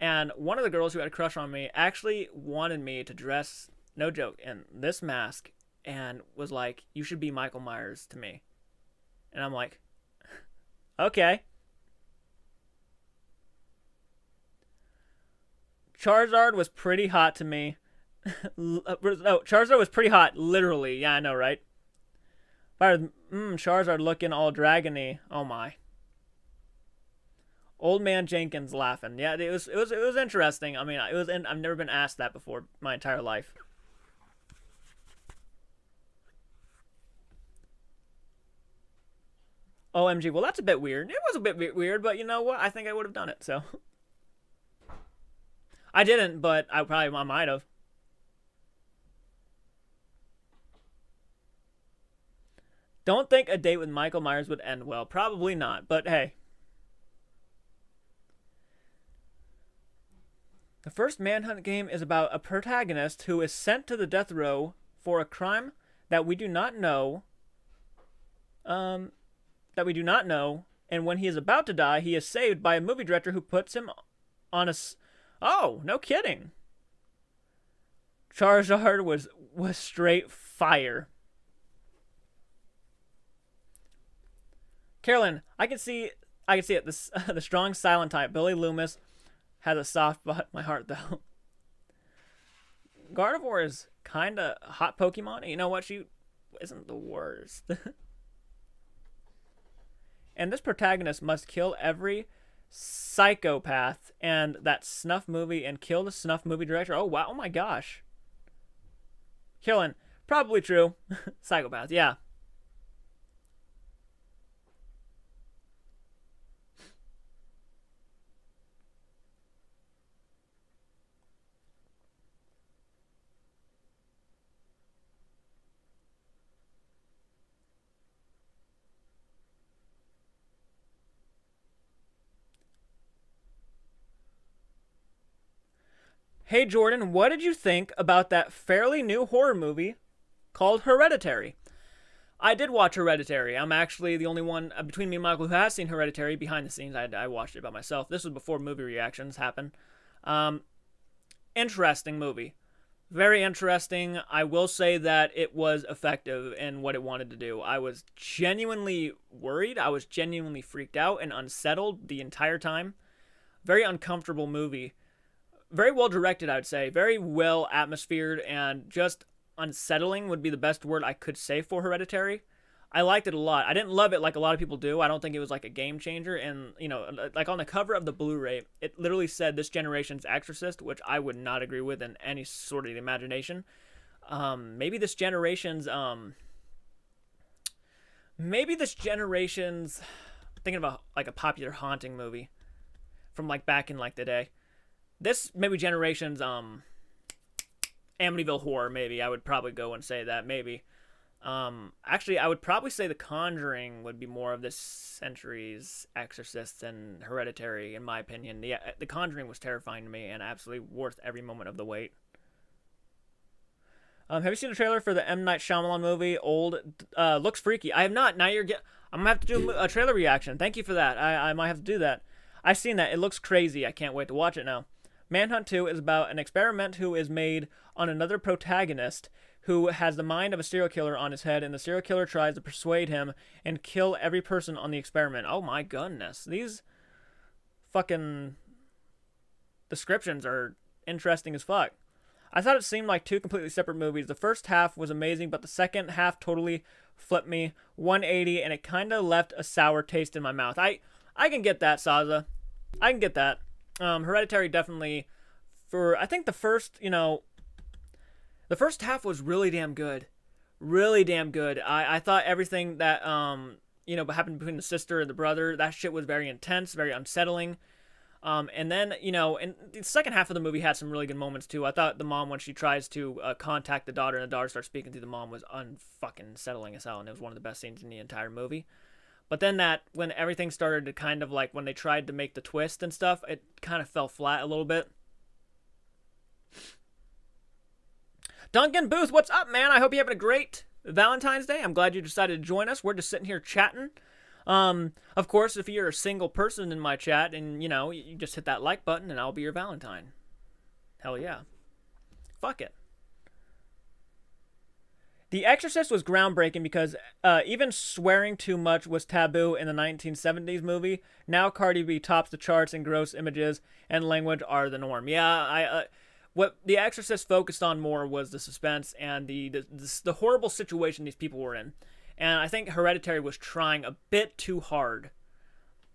And one of the girls who had a crush on me actually wanted me to dress, no joke, in this mask and was like, you should be Michael Myers to me. And I'm like, okay. Charizard was pretty hot to me. No, Charizard was pretty hot, literally. Yeah, I know, right? Charizard looking all dragony. Oh my. Old Man Jenkins laughing. Yeah, it was interesting. I mean, I've never been asked that before my entire life. OMG. Well, that's a bit weird. It was a bit weird, but you know what? I think I would have done it. So I didn't, but I might have. Don't think a date with Michael Myers would end well. Probably not, but hey. The first Manhunt game is about a protagonist who is sent to the death row for a crime that we do not know. That we do not know, and when he is about to die, he is saved by a movie director who puts him on a. Oh, no kidding. Charizard was straight fire. Carolyn, I can see it. The strong silent type. Billy Loomis has a soft spot in my heart, though. Gardevoir is kind of hot Pokemon. You know what? She isn't the worst. And this protagonist must kill every psychopath and that snuff movie and kill the snuff movie director. Oh, wow. Oh, my gosh. Carolyn, probably true. Psychopath, yeah. Hey Jordan, what did you think about that fairly new horror movie called Hereditary? I did watch Hereditary. I'm actually the only one between me and Michael who has seen Hereditary behind the scenes. I watched it by myself. This was before movie reactions happened. Interesting movie. Very interesting. I will say that it was effective in what it wanted to do. I was genuinely worried. I was genuinely freaked out and unsettled the entire time. Very uncomfortable movie. Very well directed, I would say. Very well atmosphered, and just unsettling would be the best word I could say for Hereditary. I liked it a lot. I didn't love it like a lot of people do. I don't think it was like a game changer. And, you know, like on the cover of the Blu-ray, it literally said this generation's Exorcist, which I would not agree with in any sort of imagination. Maybe this generation's thinking about like a popular haunting movie from like back in like the day. This maybe generation's Amityville Horror, maybe. I would probably go and say that, maybe. Actually, I would probably say The Conjuring would be more of this century's Exorcist than Hereditary, in my opinion. The Conjuring was terrifying to me and absolutely worth every moment of the wait. Have you seen the trailer for the M. Night Shyamalan movie, Old? Looks freaky. I have not. Now I'm going to have to do a trailer reaction. Thank you for that. I might have to do that. I've seen that. It looks crazy. I can't wait to watch it now. Manhunt 2 is about an experiment who is made on another protagonist who has the mind of a serial killer on his head, and the serial killer tries to persuade him and kill every person on the experiment. Oh my goodness. These fucking descriptions are interesting as fuck. I thought it seemed like two completely separate movies. The first half was amazing, but the second half totally flipped me 180, and it kind of left a sour taste in my mouth. I can get that, Saza. I can get that. Hereditary definitely, I think the first half was really damn good. Really damn good. I thought everything that, happened between the sister and the brother, that shit was very intense, very unsettling. And then, and the second half of the movie had some really good moments too. I thought the mom, when she tries to contact the daughter and the daughter starts speaking to the mom, was unfucking settling as hell, and it was one of the best scenes in the entire movie. But then when everything started to kind of like, when they tried to make the twist and stuff, it kind of fell flat a little bit. Duncan Booth, what's up, man? I hope you're having a great Valentine's Day. I'm glad you decided to join us. We're just sitting here chatting. Of course, if you're a single person in my chat and, you just hit that like button and I'll be your Valentine. Hell yeah. Fuck it. The Exorcist was groundbreaking because even swearing too much was taboo in the 1970s movie. Now Cardi B tops the charts, and gross images and language are the norm. Yeah, what The Exorcist focused on more was the suspense and the horrible situation these people were in. And I think Hereditary was trying a bit too hard,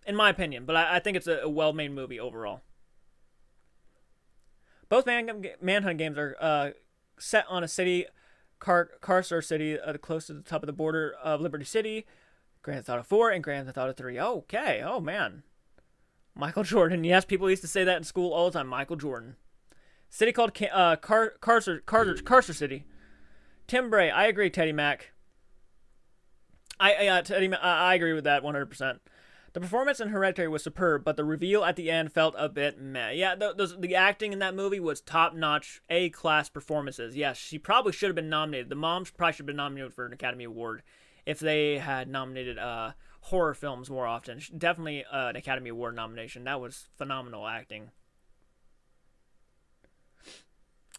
in my opinion. But I think it's a well-made movie overall. Both Manhunt games are set on a city, Carcer City, close to the top of the border of Liberty City, Grand Theft Auto 4, and Grand Theft Auto 3. Okay, oh man. Michael Jordan. Yes, people used to say that in school all the time. Michael Jordan. City called Carcer City. Tim Bray. I agree, Teddy Mac. I agree with that 100%. The performance in Hereditary was superb, but the reveal at the end felt a bit meh. Yeah, the acting in that movie was top-notch, A-class performances. Yes, she probably should have been nominated. The moms probably should have been nominated for an Academy Award if they had nominated horror films more often. Definitely an Academy Award nomination. That was phenomenal acting.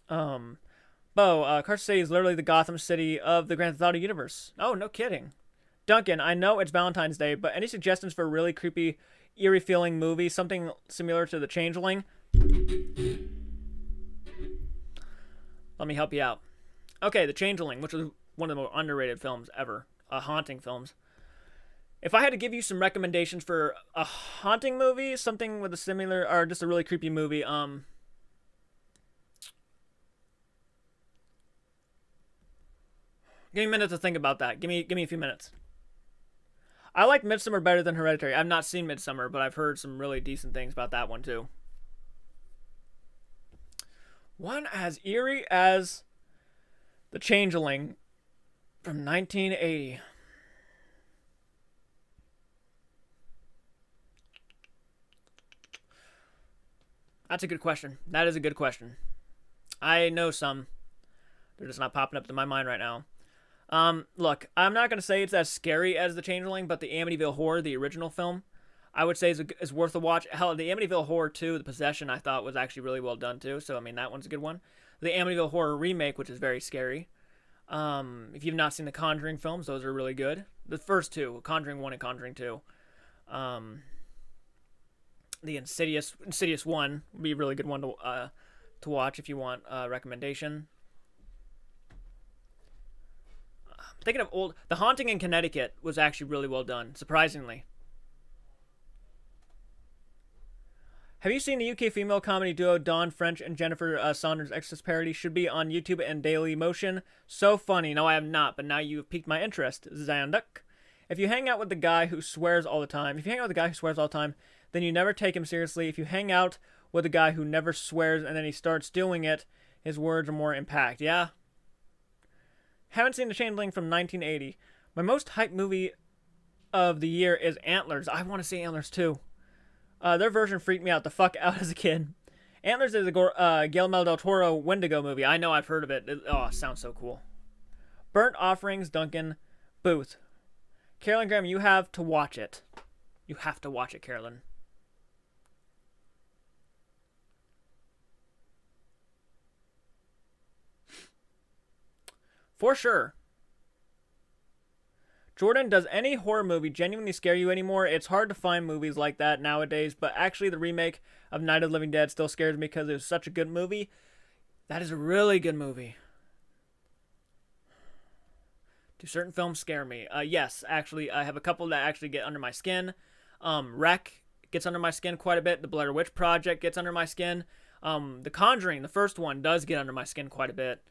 Carson City is literally the Gotham City of the Grand Theft Auto universe. Oh, no kidding. Duncan, I know it's Valentine's Day, but any suggestions for a really creepy, eerie feeling movie? Something similar to The Changeling? Let me help you out. Okay, The Changeling, which is one of the more underrated films ever. Haunting films. If I had to give you some recommendations for a haunting movie, something with a similar, or just a really creepy movie, give me a minute to think about that. Give me a few minutes. I like Midsommar better than Hereditary. I've not seen Midsommar, but I've heard some really decent things about that one too. One as eerie as The Changeling from 1980. That's a good question. That is a good question. I know some. They're just not popping up to my mind right now. Look, I'm not going to say it's as scary as The Changeling, but the Amityville Horror, the original film, I would say is worth a watch. Hell, the Amityville Horror 2, The Possession, I thought was actually really well done too. So, I mean, that one's a good one. The Amityville Horror remake, which is very scary. If you've not seen the Conjuring films, those are really good. The first two, Conjuring 1 and Conjuring 2. The Insidious 1 would be a really good one to watch if you want a recommendation. Thinking of old, The Haunting in Connecticut was actually really well done, surprisingly. Have you seen the UK female comedy duo Dawn French and Jennifer Saunders' Exorcist parody? Should be on YouTube and Daily Motion. So funny. No, I have not, but now you've piqued my interest. Zanduk. If you hang out with the guy who swears all the time, then you never take him seriously. If you hang out with a guy who never swears and then he starts doing it, his words are more impact. Yeah. Haven't seen The Changeling from 1980. My most hyped movie of the year is Antlers. I want to see Antlers too. Their version freaked me out the fuck out as a kid. Antlers is a Guillermo del Toro Wendigo movie. I know, I've heard of it. It sounds so cool. Burnt Offerings, Duncan Booth. Carolyn Graham, you have to watch it. You have to watch it, Carolyn. For sure. Jordan, does any horror movie genuinely scare you anymore? It's hard to find movies like that nowadays, but actually the remake of Night of the Living Dead still scares me because it was such a good movie. That is a really good movie. Do certain films scare me? Yes, actually, I have a couple that actually get under my skin. Wreck gets under my skin quite a bit. The Blair Witch Project gets under my skin. The Conjuring, the first one, does get under my skin quite a bit.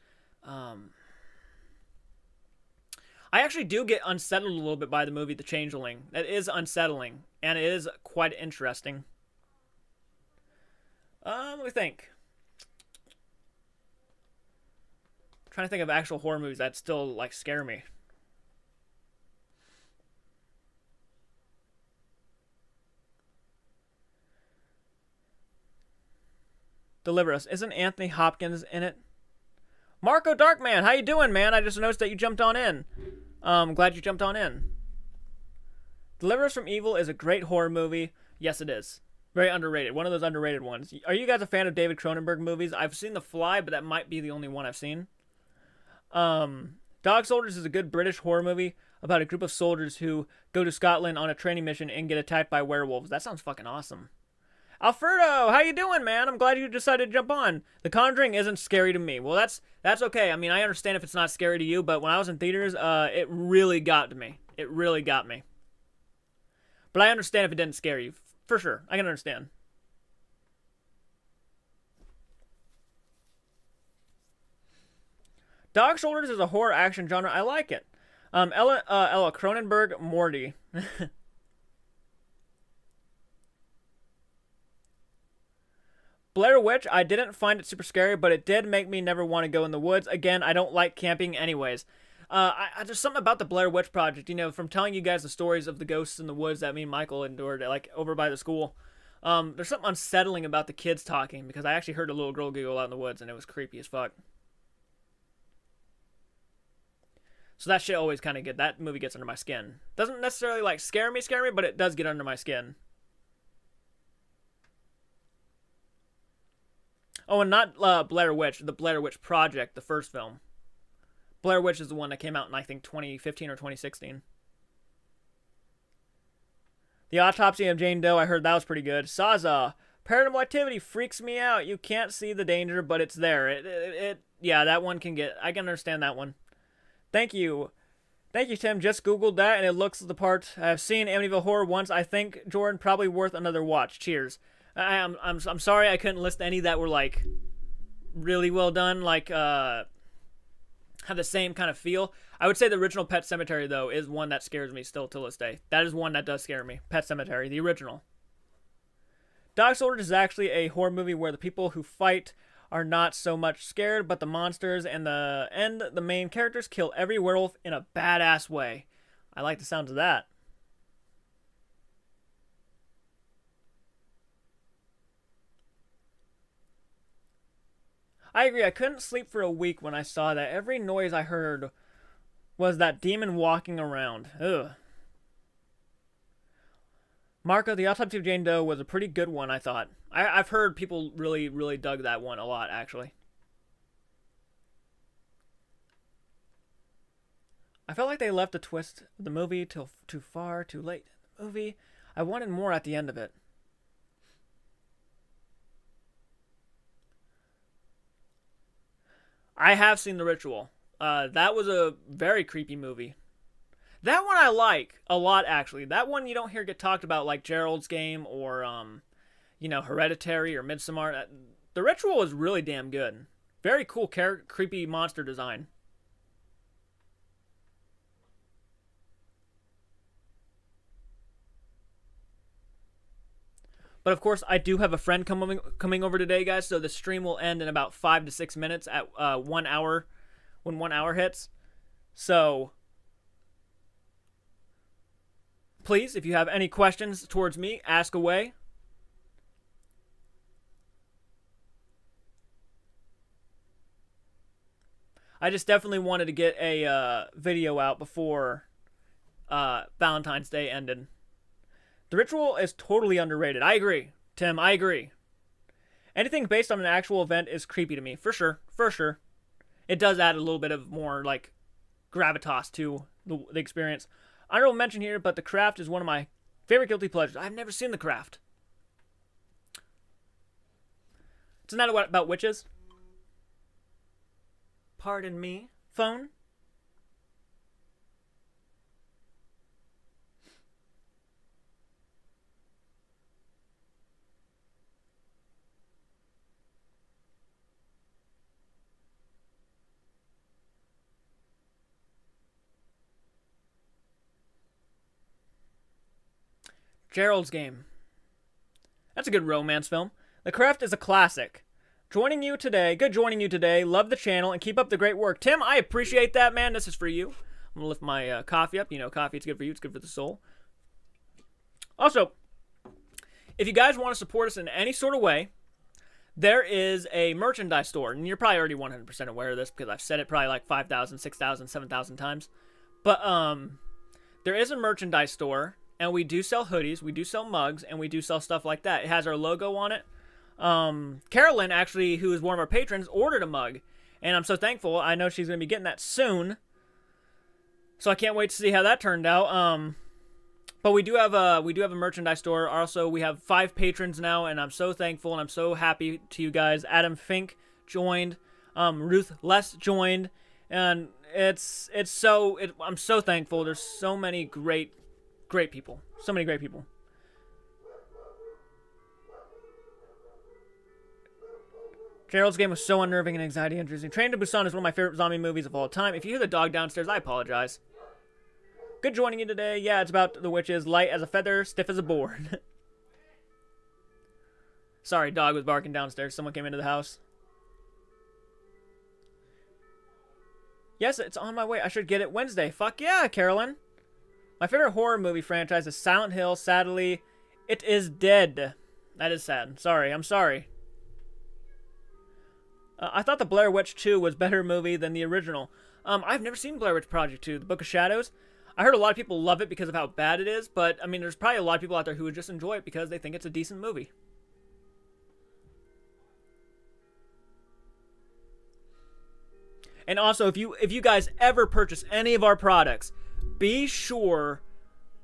I actually do get unsettled a little bit by the movie The Changeling. That is unsettling, and it is quite interesting. Let me think. I'm trying to think of actual horror movies that still, like, scare me. Deliver Us. Isn't Anthony Hopkins in it? Marco Darkman, how you doing, man? I just noticed that you jumped on in. Glad you jumped on in. Deliver Us from Evil is a great horror movie. Yes, it is. Very underrated. One of those underrated ones. Are you guys a fan of David Cronenberg movies? I've seen The Fly, but that might be the only one I've seen. Dog Soldiers is a good British horror movie about a group of soldiers who go to Scotland on a training mission and get attacked by werewolves. That sounds fucking awesome. Alfredo, how you doing, man? I'm glad you decided to jump on. The Conjuring isn't scary to me. Well, that's okay. I mean, I understand if it's not scary to you, but when I was in theaters, it really got to me. It really got me. But I understand if it didn't scare you. For sure. I can understand. Dog Soldiers is a horror action genre. I like it. Ella Cronenberg, Morty. Blair Witch, I didn't find it super scary, but it did make me never want to go in the woods. Again, I don't like camping anyways. There's something about the Blair Witch Project, you know, from telling you guys the stories of the ghosts in the woods that me and Michael endured, like, over by the school. There's something unsettling about the kids talking, because I actually heard a little girl giggle out in the woods, and it was creepy as fuck. So that shit always kind of that movie gets under my skin. Doesn't necessarily, like, scare me, but it does get under my skin. Oh, and not Blair Witch, the Blair Witch Project, the first film. Blair Witch is the one that came out in, I think, 2015 or 2016. The Autopsy of Jane Doe, I heard that was pretty good. Saza, Paranormal Activity freaks me out. You can't see the danger, but it's there. Yeah, that one can get, I can understand that one. Thank you. Thank you, Tim. Just Googled that, and it looks the part. I've seen Amityville Horror once. I think, Jordan, probably worth another watch. Cheers. I'm sorry I couldn't list any that were, like, really well done, like, have the same kind of feel. I would say the original Pet Sematary, though, is one that scares me still till this day. That is one that does scare me. Pet Sematary, the original. Dog Soldiers is actually a horror movie where the people who fight are not so much scared, but the monsters and the main characters kill every werewolf in a badass way. I like the sounds of that. I agree. I couldn't sleep for a week when I saw that. Every noise I heard was that demon walking around. Ugh. Marco, the Autopsy of Jane Doe was a pretty good one, I thought. I've heard people really, really dug that one a lot, actually. I felt like they left the twist of the movie till too far, too late in the movie. I wanted more at the end of it. I have seen The Ritual. That was a very creepy movie. That one I like a lot, actually. That one you don't hear get talked about like Gerald's Game or, you know, Hereditary or Midsommar. The Ritual was really damn good. Very cool, creepy monster design. But of course, I do have a friend coming over today, guys. So the stream will end in about 5 to 6 minutes at 1 hour, when 1 hour hits. So please, if you have any questions towards me, ask away. I just definitely wanted to get a video out before Valentine's Day ended. The Ritual is totally underrated. I agree. Tim, I agree. Anything based on an actual event is creepy to me. For sure. For sure. It does add a little bit of more, like, gravitas to the experience. Honorable mention here, but The Craft is one of my favorite guilty pleasures. I've never seen The Craft. Isn't that about witches? Pardon me. Phone? Gerald's Game. That's a good romance film. The Craft is a classic. Joining you today. Good joining you today. Love the channel and keep up the great work. Tim, I appreciate that, man. This is for you. I'm going to lift my coffee up. You know, coffee, it's good for you. It's good for the soul. Also, if you guys want to support us in any sort of way, there is a merchandise store. And you're probably already 100% aware of this because I've said it probably like 5,000, 6,000, 7,000 times. But there is a merchandise store. And we do sell hoodies, we do sell mugs, and we do sell stuff like that. It has our logo on it. Carolyn, actually, who is one of our patrons, ordered a mug. And I'm so thankful. I know she's going to be getting that soon. So I can't wait to see how that turned out. But we do have a merchandise store. Also, we have 5 patrons now, and I'm so thankful, and I'm so happy to you guys. Adam Fink joined. Ruth Les joined. And I'm so thankful. There's so many great people. So many great people. Gerald's Game was so unnerving and anxiety-inducing. Train to Busan is one of my favorite zombie movies of all time. If you hear the dog downstairs, I apologize. Good joining you today. Yeah, it's about the witches. Light as a feather, stiff as a board. Sorry, dog was barking downstairs. Someone came into the house. Yes, it's on my way. I should get it Wednesday. Fuck yeah, Carolyn. My favorite horror movie franchise is Silent Hill. Sadly, it is dead. That is sad. Sorry, I'm sorry. I thought the Blair Witch 2 was a better movie than the original. I've never seen Blair Witch Project 2, The Book of Shadows. I heard a lot of people love it because of how bad it is, but, I mean, there's probably a lot of people out there who would just enjoy it because they think it's a decent movie. And also, if you guys ever purchase any of our products, be sure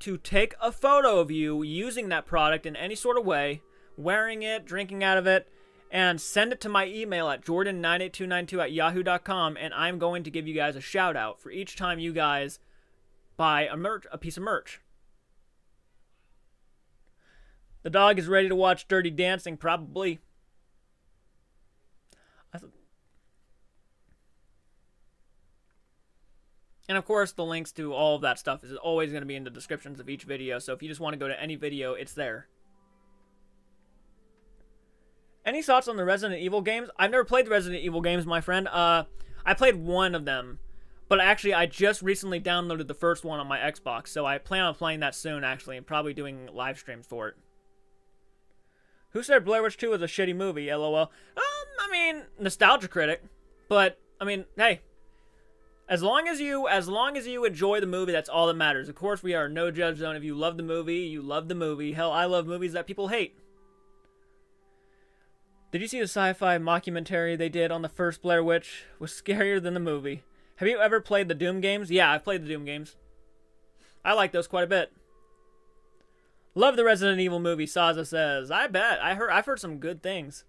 to take a photo of you using that product in any sort of way, wearing it, drinking out of it, and send it to my email at jordan98292@yahoo.com, and I'm going to give you guys a shout out for each time you guys buy a piece of merch. The dog is ready to watch Dirty Dancing, probably. And of course, the links to all of that stuff is always going to be in the descriptions of each video, so if you just want to go to any video, it's there. Any thoughts on the Resident Evil games? I've never played the Resident Evil games, my friend. I played one of them, but actually I just recently downloaded the first one on my Xbox, so I plan on playing that soon, actually, and probably doing live streams for it. Who said Blair Witch 2 was a shitty movie, lol? I mean, nostalgia critic, but, I mean, hey, as long as you enjoy the movie, that's all that matters. Of course, we are no judge zone. If you love the movie, you love the movie. Hell, I love movies that people hate. Did you see the sci-fi mockumentary they did on the first Blair Witch? It was scarier than the movie. Have you ever played the Doom games? Yeah, I've played the Doom games. I like those quite a bit. Love the Resident Evil movie, Saza says. I bet. I've heard some good things.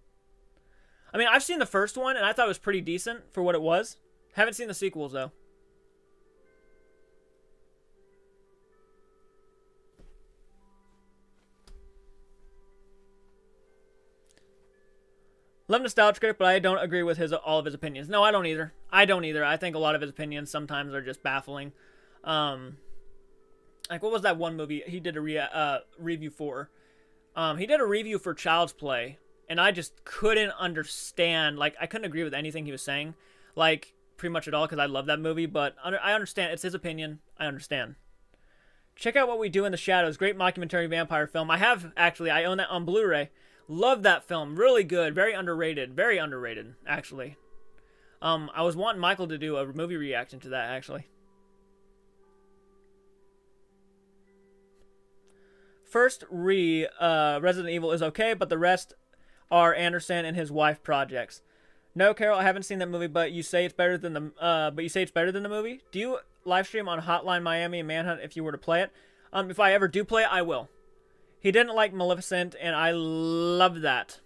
I mean, I've seen the first one, and I thought it was pretty decent for what it was. Haven't seen the sequels, though. Love Nostalgia Critic, but I don't agree with all of his opinions. No, I don't either. I think a lot of his opinions sometimes are just baffling. Like, what was that one movie he did a review for? He did a review for Child's Play, and I just couldn't understand. Like, I couldn't agree with anything he was saying. Like, pretty much at all, because I love that movie, but I understand. It's his opinion. I understand. Check out What We Do in the Shadows. Great mockumentary vampire film. I have, actually. I own that on Blu-ray. Love that film. Really good. Very underrated. Very underrated, actually. I was wanting Michael to do a movie reaction to that, actually. First Resident Evil is okay, but the rest are Anderson and his wife projects. No, Carol, I haven't seen that movie, but you say it's better than the movie. Do you live stream on Hotline Miami and Manhunt if you were to play it? If I ever do play it, I will. He didn't like Maleficent, and I loved that.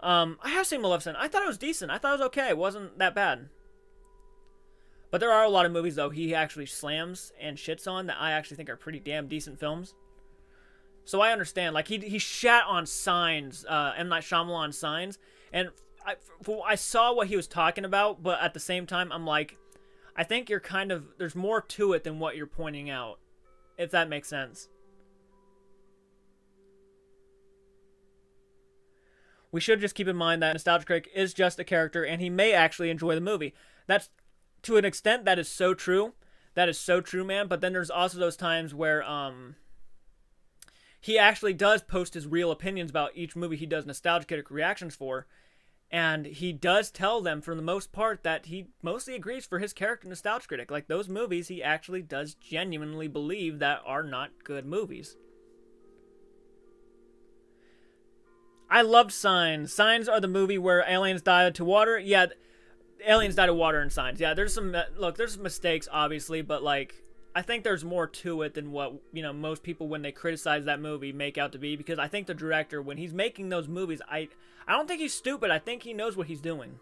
I have seen Maleficent. I thought it was decent. I thought it was okay. It wasn't that bad. But there are a lot of movies, though, he actually slams and shits on that I actually think are pretty damn decent films. So I understand. Like, he shat on Signs, M. Night Shyamalan Signs, and I saw what he was talking about, but at the same time, I'm like, I think you're there's more to it than what you're pointing out, if that makes sense. We should just keep in mind that Nostalgia Critic is just a character, and he may actually enjoy the movie. That's, to an extent, that is so true. That is so true, man. But then there's also those times where he actually does post his real opinions about each movie he does Nostalgia Critic reactions for, and he does tell them, for the most part, that he mostly agrees for his character Nostalgia Critic. Like, those movies he actually does genuinely believe that are not good movies. I loved Signs. Signs are the movie where aliens died to water. Yeah, aliens died to water in Signs. Yeah, there's some mistakes, obviously, but, like, I think there's more to it than what, most people, when they criticize that movie, make out to be, because I think the director, when he's making those movies, I don't think he's stupid. I think he knows what he's doing.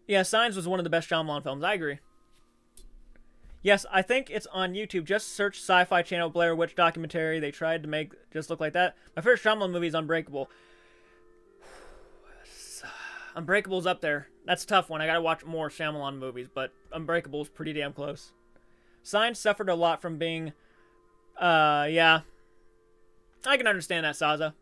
Yeah, Signs was one of the best Shyamalan films. I agree. Yes, I think it's on YouTube. Just search Sci-Fi Channel Blair Witch documentary. They tried to make just look like that. My first Shyamalan movie is Unbreakable. Unbreakable's up there. That's a tough one. I gotta watch more Shyamalan movies, but Unbreakable's pretty damn close. Signs suffered a lot from being, yeah. I can understand that, Saza.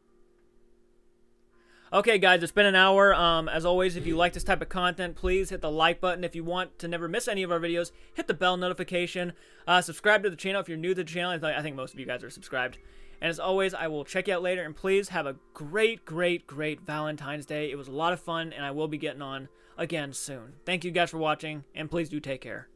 Okay, guys, it's been an hour. As always, if you like this type of content, please hit the like button. If you want to never miss any of our videos, hit the bell notification. Subscribe to the channel if you're new to the channel. I think most of you guys are subscribed. And as always, I will check you out later. And please have a great, great, great Valentine's Day. It was a lot of fun, and I will be getting on again soon. Thank you guys for watching, and please do take care.